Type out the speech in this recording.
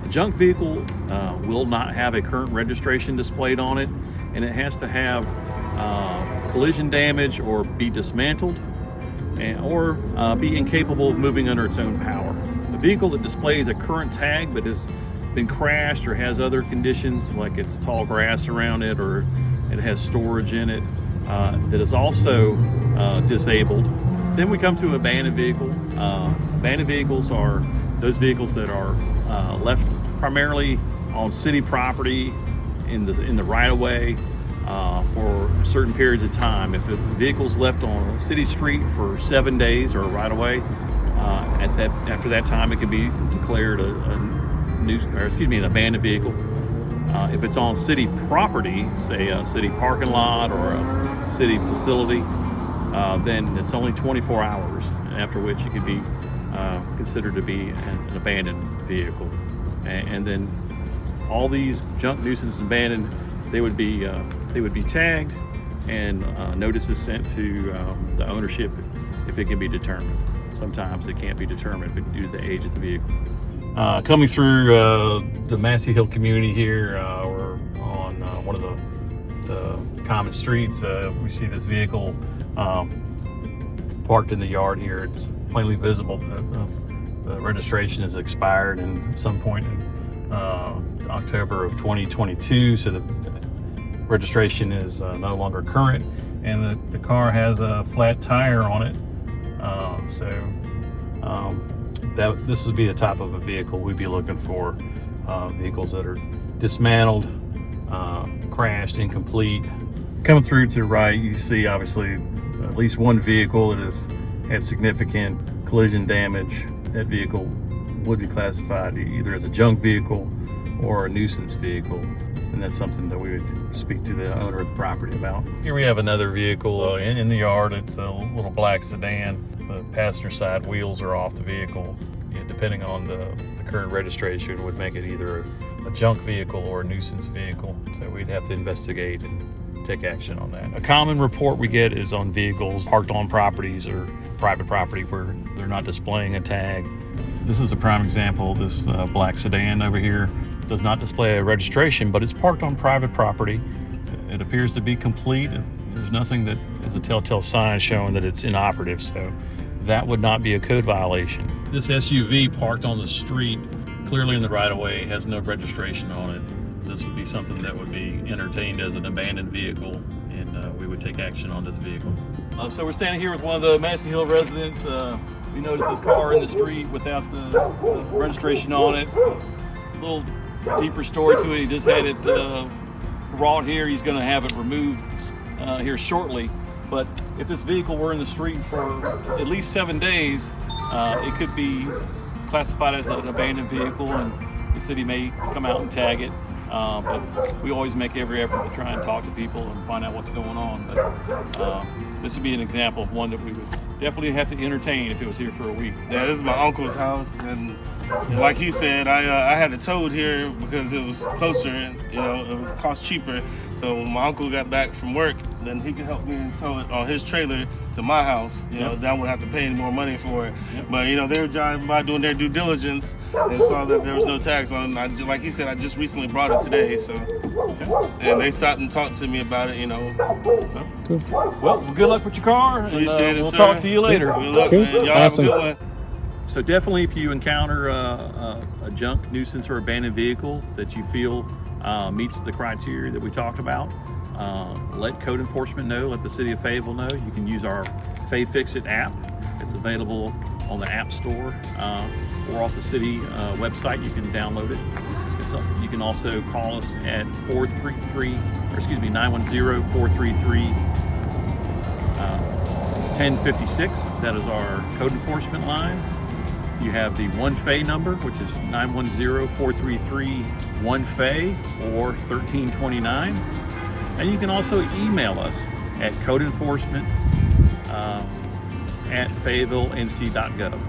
A junk vehicle will not have a current registration displayed on it, and it has to have collision damage or be dismantled or be incapable of moving under its own power. A vehicle that displays a current tag but has been crashed or has other conditions like it's tall grass around it or it has storage in it that is also disabled. Then we come to abandoned vehicle. Abandoned vehicles are those vehicles that are left primarily on city property in the right-of-way for certain periods of time. If a vehicle's left on a city street for 7 days or a right-of-way, after that time it can be declared an abandoned vehicle. If it's on city property, say a city parking lot or a city facility, then it's only 24 hours, after which it could be considered to be an abandoned vehicle. And then all these junk, nuisance, and abandoned, they would be tagged, and notices sent to the ownership if it can be determined. Sometimes it can't be determined due to the age of the vehicle. Coming through the Massey Hill community here, we're on one of the common streets. We see this vehicle parked in the yard here. It's plainly visible that the registration is expired in some point in October of 2022, so the registration is no longer current, and the car has a flat tire on it. This would be the type of a vehicle we'd be looking for. Vehicles that are dismantled, crashed, incomplete. Coming through to the right, you see obviously at least one vehicle that has had significant collision damage. That vehicle would be classified either as a junk vehicle or a nuisance vehicle, and that's something that we would speak to the owner of the property about. Here we have another vehicle in the yard. It's a little black sedan. The passenger side wheels are off the vehicle. Depending on the current registration, would make it either a junk vehicle or a nuisance vehicle. So we'd have to investigate and take action on that. A common report we get is on vehicles parked on properties or private property where they're not displaying a tag. This is a prime example. This black sedan over here does not display a registration, but it's parked on private property. It appears to be complete. There's nothing that is a telltale sign showing that it's inoperative, so that would not be a code violation. This SUV parked on the street, clearly in the right-of-way, has no registration on it. This would be something that would be entertained as an abandoned vehicle, and we would take action on this vehicle. So we're standing here with one of the Massey Hill residents. We noticed this car in the street without the registration on it. A little deeper story to it. He just had it brought here. He's going to have it removed here shortly. But if this vehicle were in the street for at least 7 days, it could be classified as an abandoned vehicle, and the city may come out and tag it. But we always make every effort to try and talk to people and find out what's going on. But this would be an example of one that we would definitely have to entertain if it was here for a week. Yeah, this is my uncle's house, and like he said, I had it towed here because it was closer and it was cost cheaper. So when my uncle got back from work, then he could help me tow it on his trailer to my house. Then I wouldn't have to pay any more money for it. But they were driving by doing their due diligence and saw that there was no tax on it. Like he said, I just recently brought it today, so and they stopped and talked to me about it. Cool. Well, good luck with your car, and we'll talk to you later. Good luck, man. Y'all have a good one. So definitely, if you encounter a junk, nuisance, or abandoned vehicle that you feel meets the criteria that we talked about, let code enforcement know, let the city of Fayetteville know. You can use our Fay Fix It app. It's available on the App Store or off the city website. You can download it. You can also call us at 910-433-1056. That is our code enforcement line. You have the 1FAY number, which is 910-433-1FAY or 1329. And you can also email us at codeenforcement@fayetteville.nc.gov.